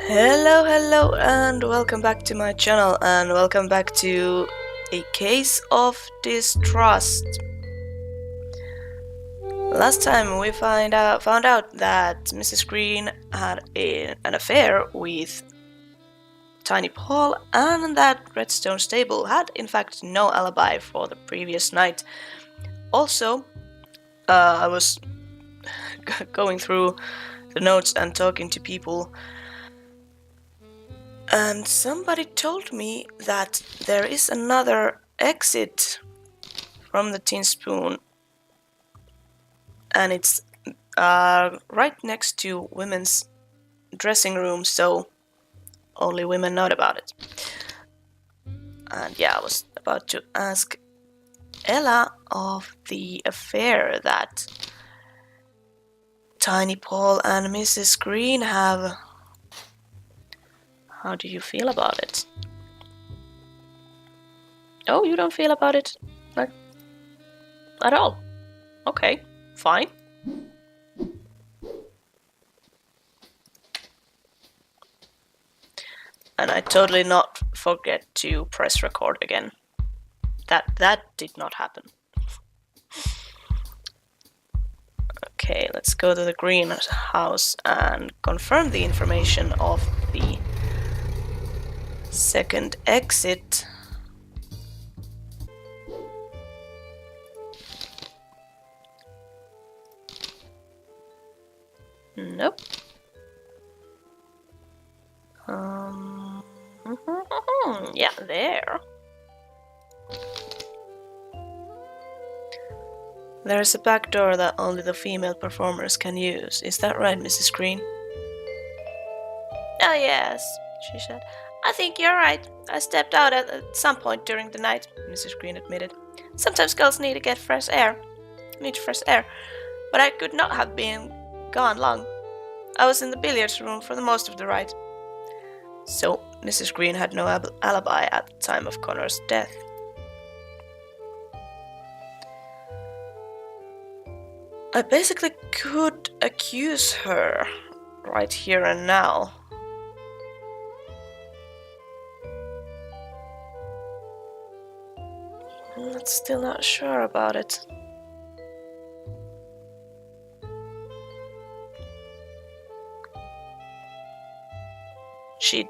Hello, and welcome back to my channel, and welcome back to A Case of Distrust. Last time we found out that Mrs. Green had an affair with Tiny Paul, and that Redstone Stable had in fact no alibi for the previous night. Also, I was going through the notes and talking to people, and somebody told me that there is another exit from the Tin Spoon, and it's right next to women's dressing room, so only women know about it. And yeah, I was about to ask Ella of the affair that Tiny Paul and Mrs. Green have. How do you feel about it? Oh, you don't feel about it like at all? Okay, fine. And I totally not forget to press record again. That did not happen. Okay, let's go to the greenhouse and confirm the information of the second exit. Nope. Yeah, there. There's a back door that only the female performers can use. Is that right, Mrs. Green? Oh, yes, she said. I think you're right. I stepped out at some point during the night, Mrs. Green admitted. Sometimes girls need to get fresh air. But I could not have been gone long. I was in the billiards room for the most of the ride. So, Mrs. Green had no alibi at the time of Connor's death. I basically could accuse her right here and now. I'm still not sure about it. She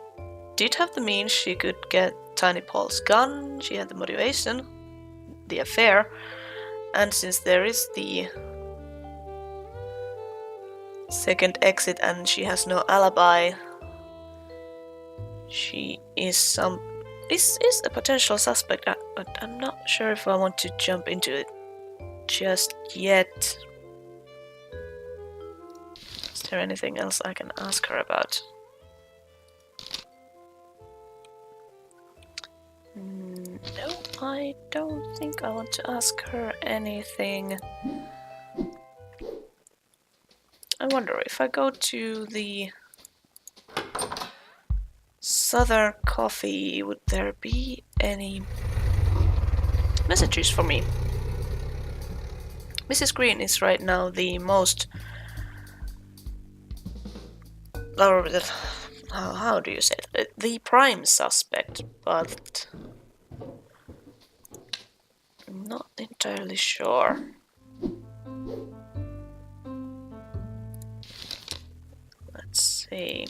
did have the means, she could get Tiny Paul's gun, she had the motivation, the affair, and since there is the second exit and she has no alibi, she is a potential suspect, but I'm not sure if I want to jump into it just yet. Is there anything else I can ask her about? No, I don't think I want to ask her anything. I wonder if I go to the Southern Coffee, would there be any messages for me? Mrs. Green is right now the most... or how do you say it? The prime suspect, but I'm not entirely sure. Let's see.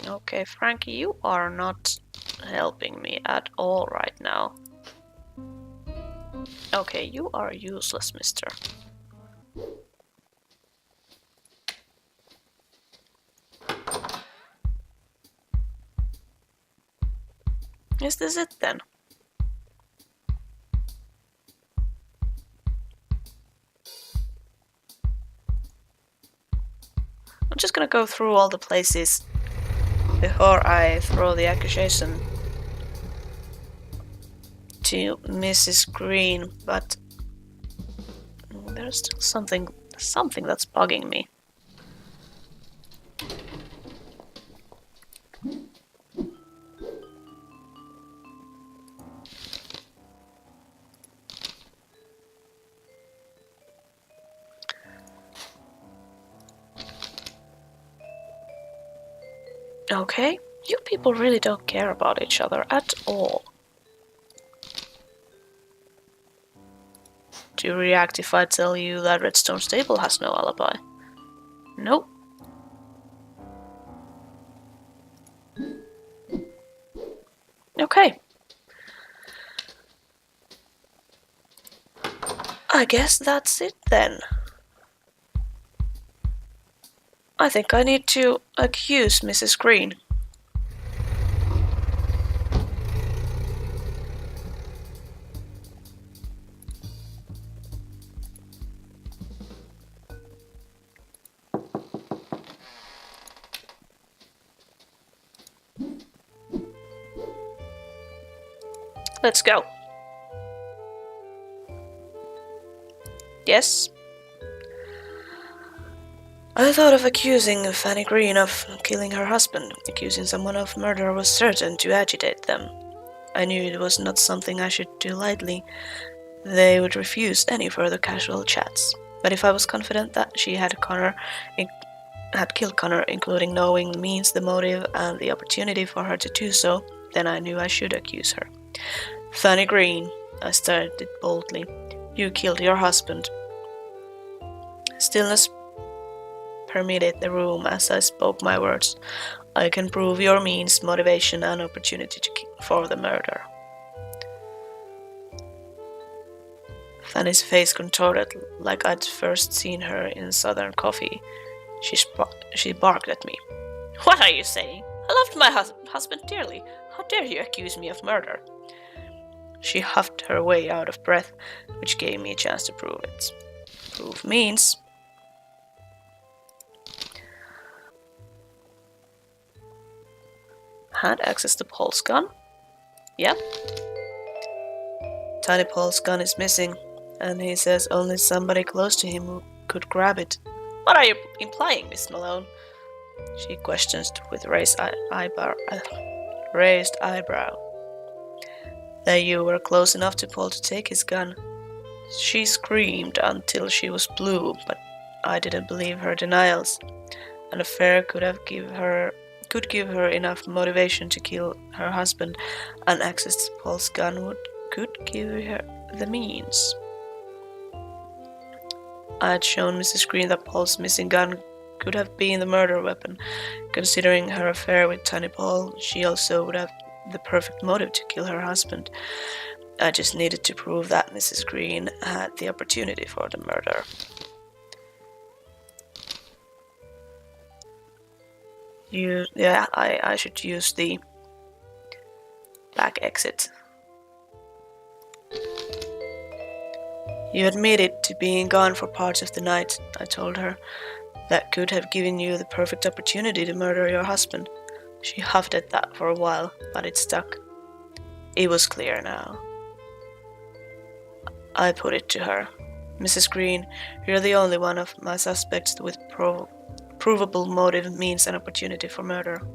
Okay, Frankie, you are not helping me at all right now. Okay, you are useless, mister. Is this it then? I'm just gonna go through all the places before I throw the accusation to Mrs. Green, but there's still something that's bugging me. Okay, you people really don't care about each other at all. Do you react if I tell you that Redstone Stable has no alibi? Nope. Okay. I guess that's it then. I think I need to accuse Mrs. Green. Let's go. Yes? I thought of accusing Fanny Green of killing her husband. Accusing someone of murder was certain to agitate them. I knew it was not something I should do lightly. They would refuse any further casual chats. But if I was confident that she had killed Connor, including knowing the means, the motive, and the opportunity for her to do so, then I knew I should accuse her. Fanny Green, I started boldly. You killed your husband. Stillness permeated the room as I spoke my words. I can prove your means, motivation, and opportunity for the murder. Fanny's face contorted like I'd first seen her in Southern Coffee. She barked at me. What are you saying? I loved my husband dearly. How dare you accuse me of murder? She huffed her way out of breath, which gave me a chance to prove it. Proof means... Had access to Paul's gun? Yep. Tiny Paul's gun is missing, and he says only somebody close to him could grab it. What are you implying, Miss Malone? She questioned with raised eyebrow. That you were close enough to Paul to take his gun. She screamed until she was blue, but I didn't believe her denials. An affair could give her enough motivation to kill her husband, and access to Paul's gun could give her the means. I had shown Mrs. Green that Paul's missing gun could have been the murder weapon. Considering her affair with Tiny Paul, she also would have the perfect motive to kill her husband. I just needed to prove that Mrs. Green had the opportunity for the murder. I should use the back exit. You admitted to being gone for parts of the night, I told her. That could have given you the perfect opportunity to murder your husband. She huffed at that for a while, but it stuck. It was clear now. I put it to her. Mrs. Green, you're the only one of my suspects with provable motive, means, and opportunity for murder.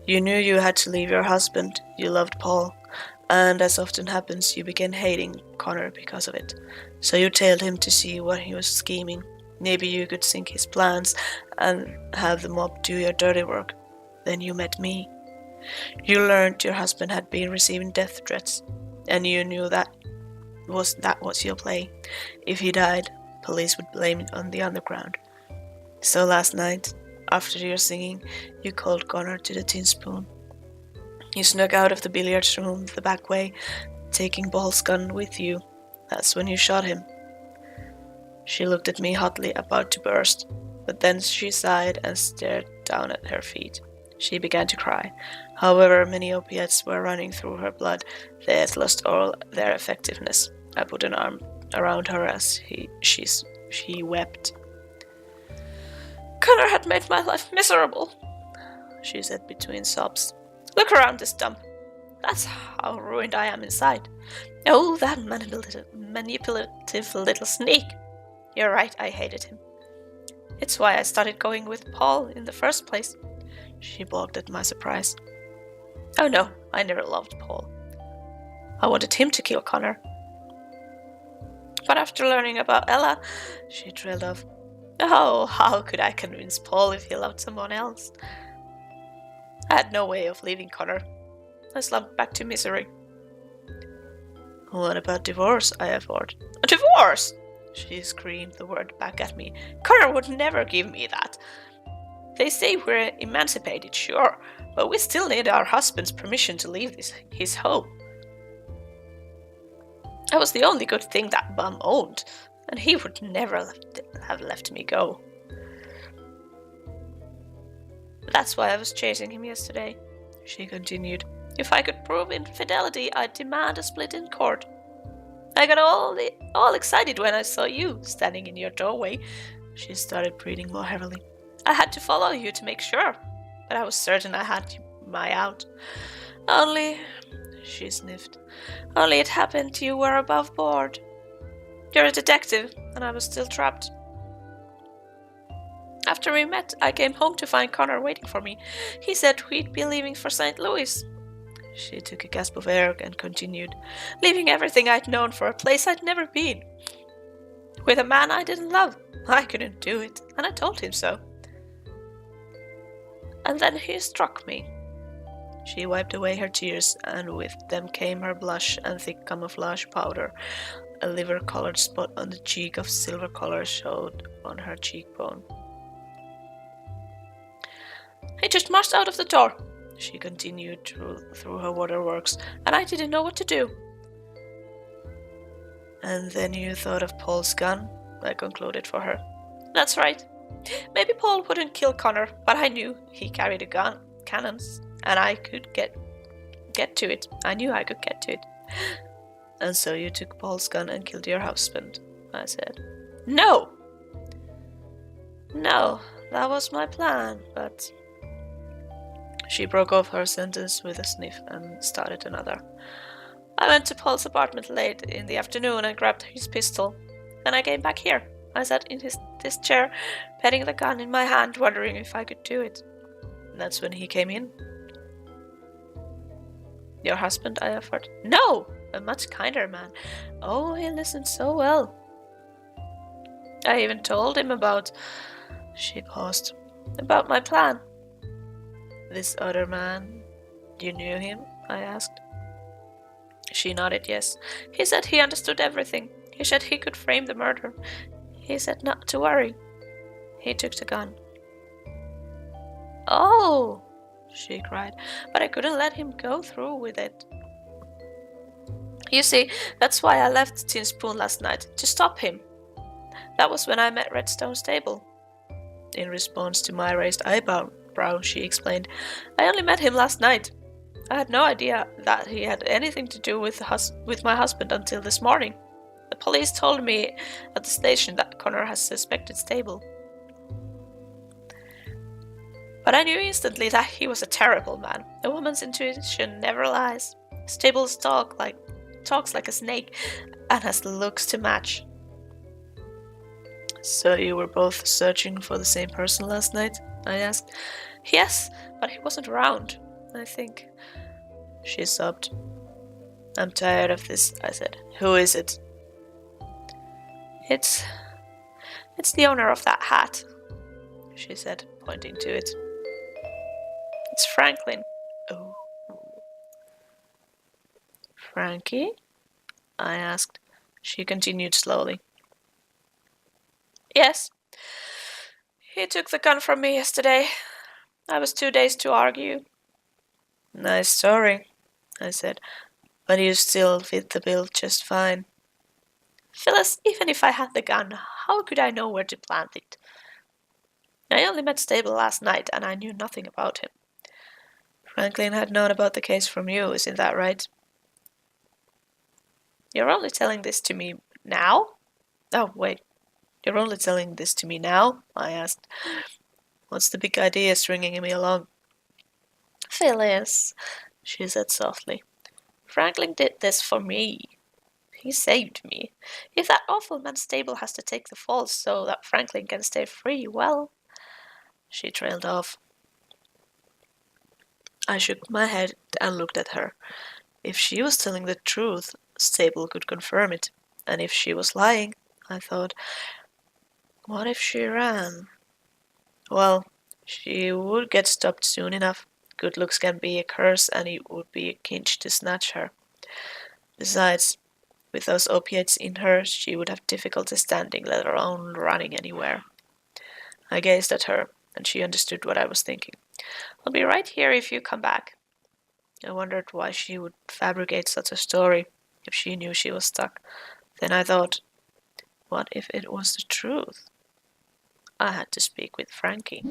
You knew you had to leave your husband. You loved Paul. And as often happens, you began hating Connor because of it. So you tailed him to see what he was scheming. Maybe you could sink his plans and have the mob do your dirty work. Then you met me. You learned your husband had been receiving death threats, and you knew that was your play. If he died, police would blame it on the underground. So last night, after your singing, you called Connor to the tin spoon. You snuck out of the billiards room the back way, taking Paul's gun with you. That's when you shot him. She looked at me hotly, about to burst, but then she sighed and stared down at her feet. She began to cry. However many opiates were running through her blood, they had lost all their effectiveness. I put an arm around her as she wept. Connor had made my life miserable, she said between sobs. Look around this dump. That's how ruined I am inside. Oh, that manipulative little sneak. You're right, I hated him. It's why I started going with Paul in the first place. She balked at my surprise. Oh no, I never loved Paul. I wanted him to kill Connor. But after learning about Ella, she trailed off. Oh, how could I convince Paul if he loved someone else? I had no way of leaving Connor. I slumped back to misery. What about divorce? I offered. A divorce! She screamed the word back at me. Connor would never give me that. They say we're emancipated, sure, but we still need our husband's permission to leave his home. I was the only good thing that bum owned, and he would never have left me go. That's why I was chasing him yesterday, she continued. If I could prove infidelity, I'd demand a split in court. I got all excited when I saw you standing in your doorway. She started breathing more heavily. I had to follow you to make sure, but I was certain I had my out. Only, she sniffed, only it happened you were above board. You're a detective, and I was still trapped. After we met, I came home to find Connor waiting for me. He said we'd be leaving for St. Louis. She took a gasp of air and continued, leaving everything I'd known for a place I'd never been. With a man I didn't love. I couldn't do it, and I told him so. And then he struck me. She wiped away her tears, and with them came her blush and thick camouflage powder. A liver-colored spot on the cheek of silver color showed on her cheekbone. He just marched out of the door, she continued through her waterworks, and I didn't know what to do. And then you thought of Paul's gun, I concluded for her. That's right. Maybe Paul wouldn't kill Connor, but I knew he carried a gun, cannons, and I could get to it. I knew I could get to it. And so you took Paul's gun and killed your husband, I said. No, that was my plan, but... She broke off her sentence with a sniff and started another. I went to Paul's apartment late in the afternoon and grabbed his pistol. Then I came back here. I sat in this chair, petting the gun in my hand, wondering if I could do it. And that's when he came in. Your husband, I offered. No, a much kinder man. Oh, he listened so well. I even told him about... She paused. About my plan. This other man, you knew him? I asked. She nodded yes. He said he understood everything. He said he could frame the murder. He said not to worry. He took the gun. Oh, she cried, but I couldn't let him go through with it. You see, that's why I left Tin Spoon last night, to stop him. That was when I met Redstone Stable. In response to my raised eyebrow, she explained, I only met him last night. I had no idea that he had anything to do with my husband until this morning. The police told me at the station that Connor has suspected Stable. But I knew instantly that he was a terrible man. A woman's intuition never lies. Stable talks like a snake and has looks to match. So you were both searching for the same person last night? I asked. Yes, but he wasn't around, I think. She sobbed. I'm tired of this, I said. Who is it? It's the owner of that hat, she said, pointing to it. It's Franklin. Oh. Frankie? I asked. She continued slowly. Yes. He took the gun from me yesterday. I was too dazed to argue. Nice story, I said, but you still fit the bill just fine. Phyllis, even if I had the gun, how could I know where to plant it? I only met Stable last night, and I knew nothing about him. Franklin had known about the case from you, isn't that right? You're only telling this to me now? Oh, wait. You're only telling this to me now? I asked. What's the big idea stringing me along? Phyllis, she said softly. Franklin did this for me. He saved me. If that awful man Stable has to take the fall so that Franklin can stay free, well... She trailed off. I shook my head and looked at her. If she was telling the truth, Stable could confirm it. And if she was lying, I thought, What if she ran? Well, she would get stopped soon enough. Good looks can be a curse, and it would be a cinch to snatch her. Besides, with those opiates in her, she would have difficulty standing, let alone running anywhere. I gazed at her, and she understood what I was thinking. I'll be right here if you come back. I wondered why she would fabricate such a story if she knew she was stuck. Then I thought, what if it was the truth? I had to speak with Frankie.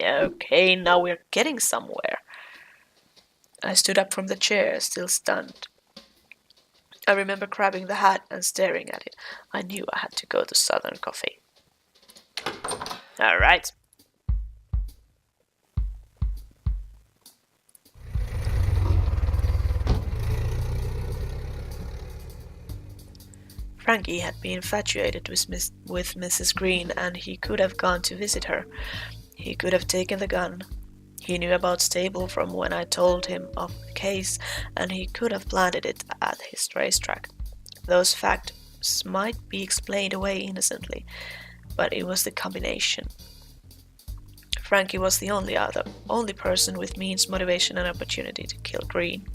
Okay, now we're getting somewhere. I stood up from the chair, still stunned. I remember grabbing the hat and staring at it. I knew I had to go to Southern Coffee. All right. Frankie had been infatuated with Mrs. Green, and he could have gone to visit her. He could have taken the gun. He knew about Stable from when I told him of the case, and he could have planted it at his racetrack. Those facts might be explained away innocently, but it was the combination. Frankie was the only person with means, motivation, and opportunity to kill Green.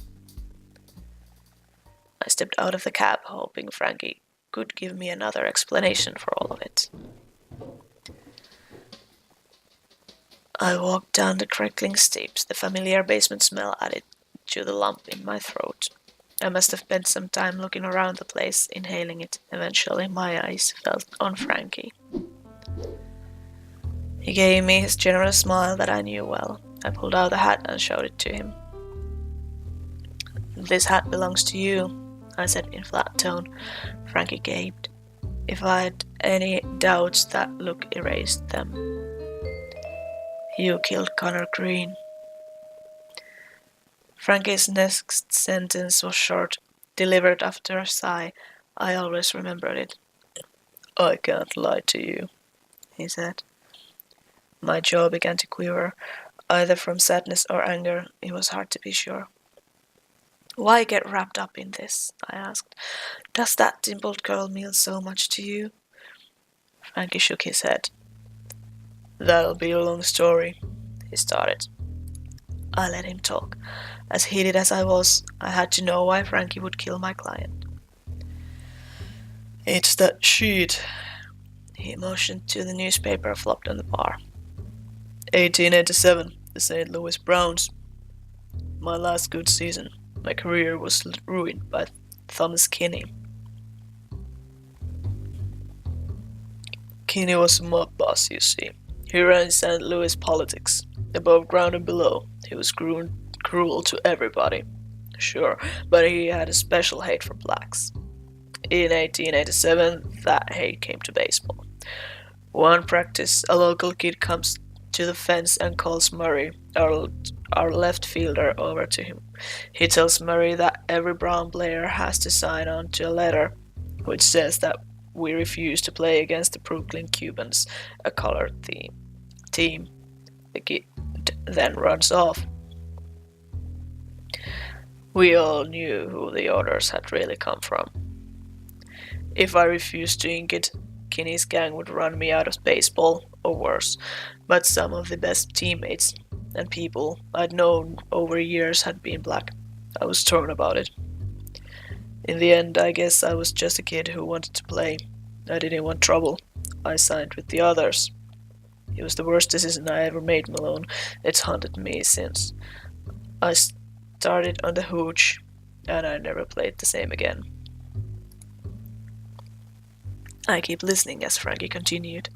I stepped out of the cab, hoping Frankie could give me another explanation for all of it. I walked down the crackling steps. The familiar basement smell added to the lump in my throat. I must have spent some time looking around the place, inhaling it. Eventually, my eyes fell on Frankie. He gave me his generous smile that I knew well. I pulled out the hat and showed it to him. This hat belongs to you, I said in flat tone. Frankie gaped. If I had any doubts, that look erased them. You killed Connor Green. Frankie's next sentence was short, delivered after a sigh. I always remembered it. I can't lie to you, he said. My jaw began to quiver, either from sadness or anger. It was hard to be sure. Why get wrapped up in this? I asked. Does that dimpled girl mean so much to you? Frankie shook his head. That'll be a long story, he started. I let him talk. As heated as I was, I had to know why Frankie would kill my client. It's that sheet. He motioned to the newspaper flopped on the bar. 1887, the St. Louis Browns. My last good season. My career was ruined by Thomas Kinney. Kinney was a mob boss, you see. He ran St. Louis politics, above ground and below. He was cruel to everybody, sure, but he had a special hate for blacks. In 1887, that hate came to baseball. One practice, a local kid comes to the fence and calls Murray, our left fielder, over to him. He tells Murray that every brown player has to sign on to a letter which says that we refuse to play against the Brooklyn Cubans, a colored team. The kid then runs off. We all knew who the orders had really come from. If I refused to ink it, Kinney's gang would run me out of baseball, or worse. But some of the best teammates and people I'd known over years had been black. I was torn about it. In the end, I guess I was just a kid who wanted to play. I didn't want trouble. I signed with the others. It was the worst decision I ever made, Malone. It's haunted me since. I started on the hooch, and I never played the same again. I keep listening as Frankie continued.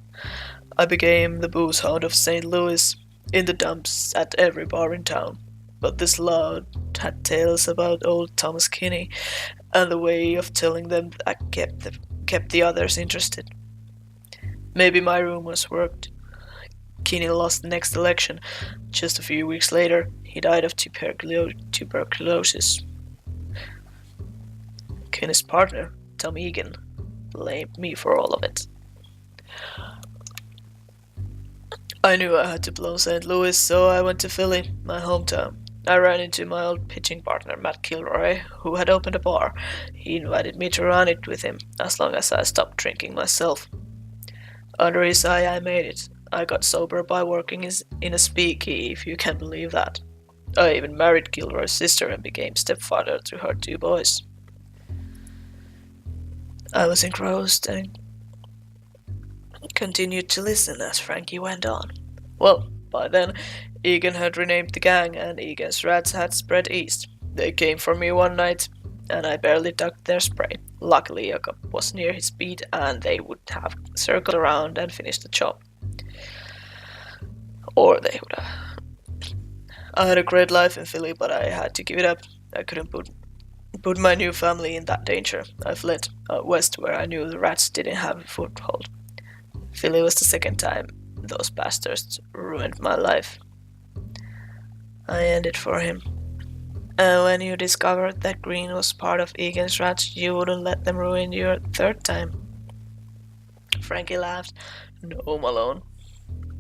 I became the booze hound of St. Louis, in the dumps at every bar in town. But this loud had tales about old Thomas Kinney, and the way of telling them that kept the others interested. Maybe my rumors worked. Kinney lost the next election. Just a few weeks later, he died of tuberculosis. Kinney's partner, Tom Egan, blamed me for all of it. I knew I had to blow St. Louis, so I went to Philly, my hometown. I ran into my old pitching partner, Matt Kilroy, who had opened a bar. He invited me to run it with him, as long as I stopped drinking myself. Under his eye, I made it. I got sober by working in a speakeasy, if you can believe that. I even married Gilroy's sister and became stepfather to her two boys. I was engrossed and continued to listen as Frankie went on. Well, by then, Egan had renamed the gang and Egan's rats had spread east. They came for me one night, and I barely ducked their spray. Luckily, a cop was near his beat, and they would have circled around and finished the job. Or they would have. I had a great life in Philly, but I had to give it up. I couldn't put my new family in that danger. I fled out west, where I knew the rats didn't have a foothold. Philly was the second time those bastards ruined my life. I ended for him. And when you discovered that Green was part of Egan's rats, you wouldn't let them ruin your third time. Frankie laughed. No, Malone.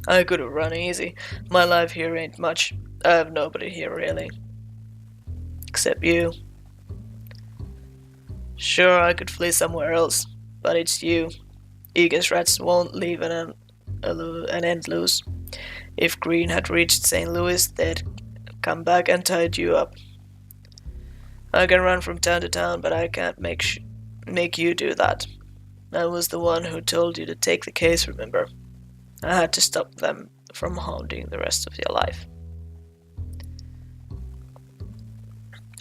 I could have run easy. My life here ain't much. I have nobody here, really. Except you. Sure, I could flee somewhere else, but it's you. Egan's rats won't leave an end loose. If Green had reached St. Louis, they'd come back and tied you up. I can run from town to town, but I can't make you do that. I was the one who told you to take the case, remember? I had to stop them from haunting the rest of your life.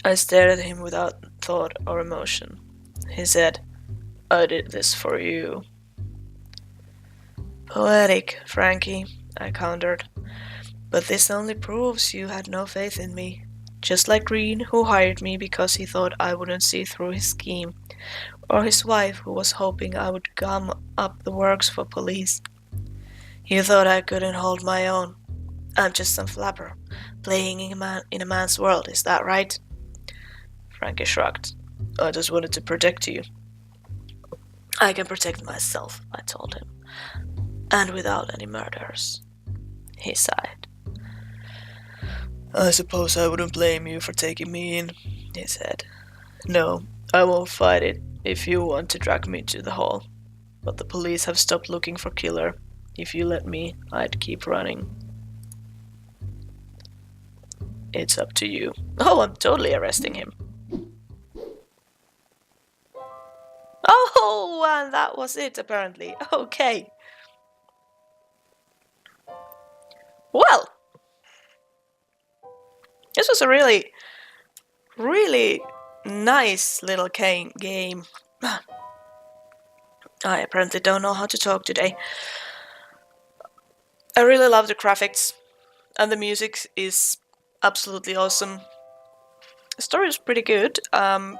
I stared at him without thought or emotion. He said, I did this for you. Poetic, Frankie, I countered. But this only proves you had no faith in me. Just like Green, who hired me because he thought I wouldn't see through his scheme. Or his wife, who was hoping I would gum up the works for police. You thought I couldn't hold my own. I'm just some flapper, playing in a man's world, is that right? Frankie shrugged. I just wanted to protect you. I can protect myself, I told him. And without any murders. He sighed. I suppose I wouldn't blame you for taking me in, he said. No, I won't fight it if you want to drag me to the hall. But the police have stopped looking for killer. If you let me, I'd keep running. It's up to you. Oh, I'm totally arresting him. Oh, and that was it, apparently. Okay. Well, this was a really, really nice little game. I apparently don't know how to talk today. I really love the graphics, and the music is absolutely awesome. The story is pretty good. I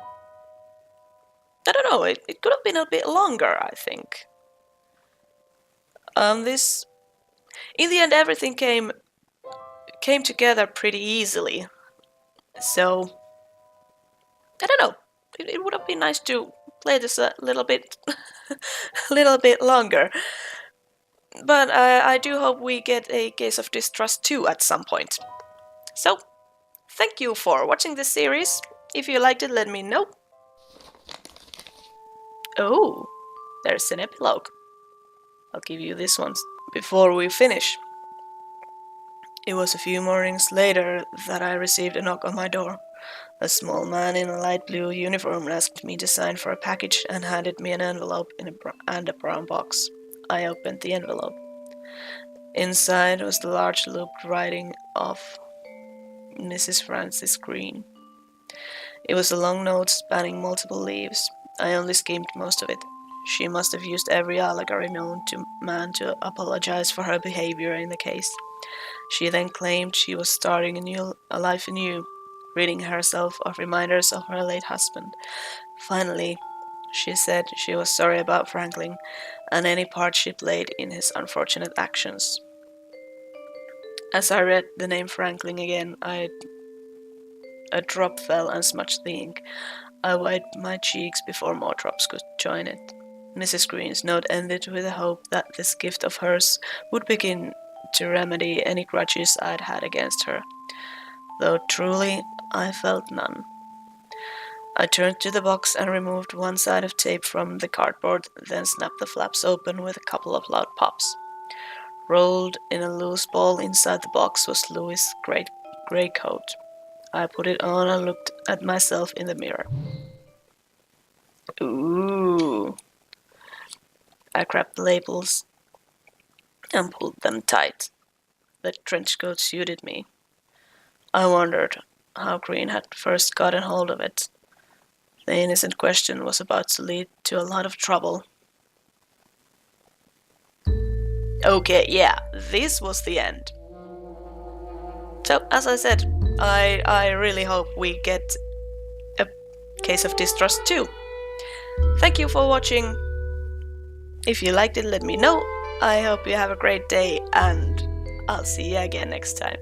don't know, it could have been a bit longer, I think. In the end, everything came together pretty easily. So, I don't know. It would have been nice to play this a little bit, longer. But I do hope we get A Case of Distrust 2 at some point. So, thank you for watching this series. If you liked it, let me know. Oh, there's an epilogue. I'll give you this one before we finish. It was a few mornings later that I received a knock on my door. A small man in a light blue uniform asked me to sign for a package and handed me an envelope and a brown box. I opened the envelope. Inside was the large looped writing of Mrs. Frances Green. It was a long note spanning multiple leaves. I only skimmed most of it. She must have used every allegory known to man to apologize for her behavior in the case. She then claimed she was starting a life anew, ridding herself of reminders of her late husband. Finally, she said she was sorry about Franklin and any part she played in his unfortunate actions. As I read the name Franklin again, a drop fell and smudged the ink. I wiped my cheeks before more drops could join it. Mrs. Green's note ended with a hope that this gift of hers would begin to remedy any grudges I'd had against her, though truly I felt none. I turned to the box and removed one side of tape from the cardboard, then snapped the flaps open with a couple of loud pops. Rolled in a loose ball inside the box was Louis' grey coat. I put it on and looked at myself in the mirror. Ooh. I grabbed the labels and pulled them tight. The trench coat suited me. I wondered how Green had first gotten hold of it. The innocent question was about to lead to a lot of trouble. Okay, yeah, this was the end. So, as I said, I really hope we get A Case of Distrust 2. Thank you for watching. If you liked it, let me know. I hope you have a great day, and I'll see you again next time.